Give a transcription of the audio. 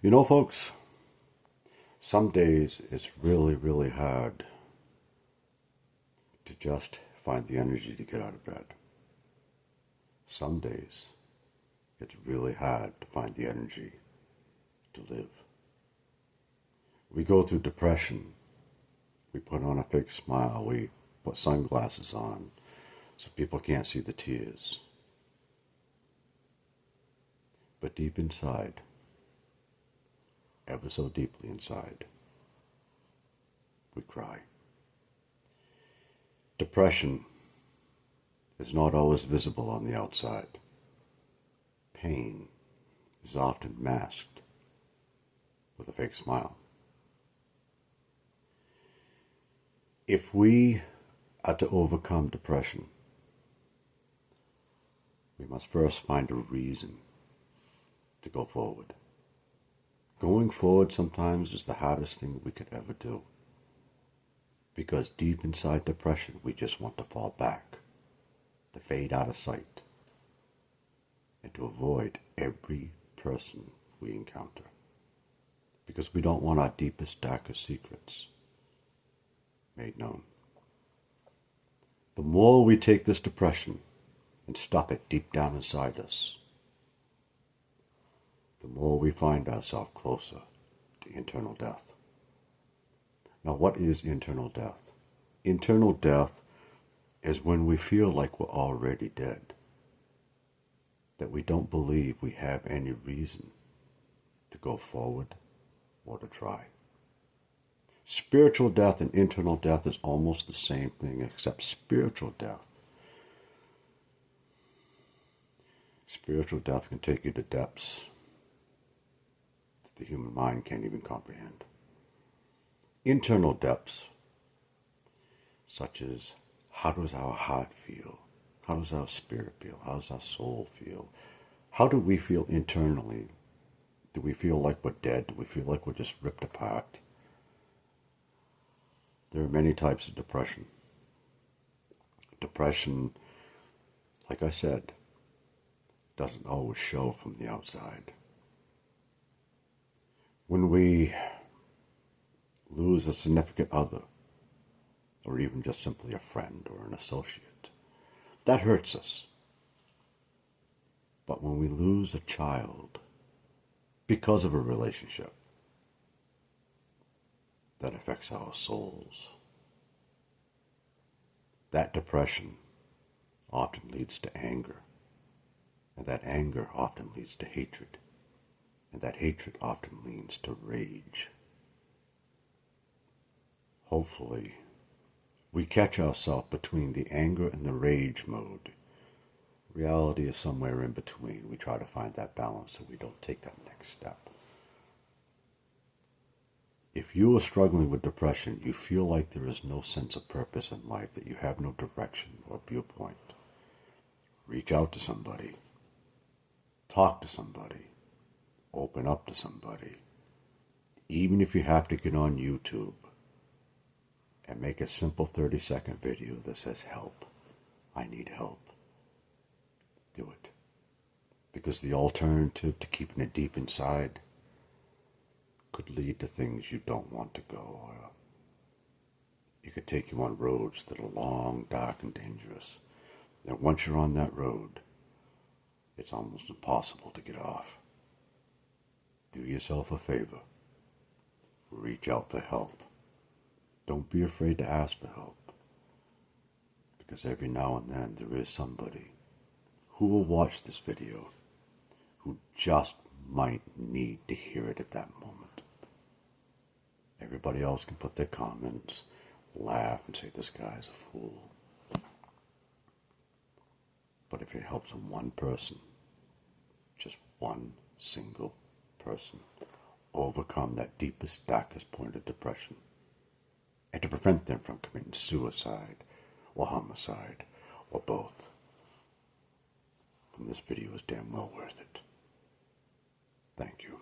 You know, folks, some days it's really, really hard to just find the energy to get out of bed. Some days it's really hard to find the energy to live. We go through depression. We put on a fake smile. We put sunglasses on so people can't see the tears. But deep inside, ever so deeply inside, we cry. Depression is not always visible on the outside. Pain is often masked with a fake smile. If we are to overcome depression, we must first find a reason to go forward. Going forward sometimes is the hardest thing we could ever do. Because deep inside depression, we just want to fall back, to fade out of sight, and to avoid every person we encounter. Because we don't want our deepest, darkest secrets made known. The more we take this depression and stop it deep down inside us, the more we find ourselves closer to internal death. Now, what is internal death? Internal death is when we feel like we're already dead, that we don't believe we have any reason to go forward or to try. Spiritual death and internal death is almost the same thing, except spiritual death can take you to depths that the human mind can't even comprehend. Internal depths, such as how does our heart feel? How does our spirit feel? How does our soul feel? How do we feel internally? Do we feel like we're dead? Do we feel like we're just ripped apart? There are many types of depression. Depression, like I said, doesn't always show from the outside. When we lose a significant other, or even just simply a friend or an associate, that hurts us. But when we lose a child because of a relationship, that affects our souls. That depression often leads to anger, and that anger often leads to hatred, and that hatred often leads to rage. Hopefully, we catch ourselves between the anger and the rage mode. Reality is somewhere in between. We try to find that balance so we don't take that next step. If you are struggling with depression, you feel like there is no sense of purpose in life, that you have no direction or viewpoint, reach out to somebody. Talk to somebody. Open up to somebody. Even if you have to get on YouTube and make a simple 30-second video that says, "Help, I need help." Do it. Because the alternative to keeping it deep inside could lead to things you don't want to go. It could take you on roads that are long, dark, and dangerous. And once you're on that road, it's almost impossible to get off. Do yourself a favor. Reach out for help. Don't be afraid to ask for help. Because every now and then there is somebody who will watch this video who just might need to hear it at that moment. Everybody else can put their comments, laugh, and say, "This guy's a fool." But if it helps one person, just one single person, overcome that deepest, darkest point of depression, and to prevent them from committing suicide or homicide or both, then this video is damn well worth it. Thank you.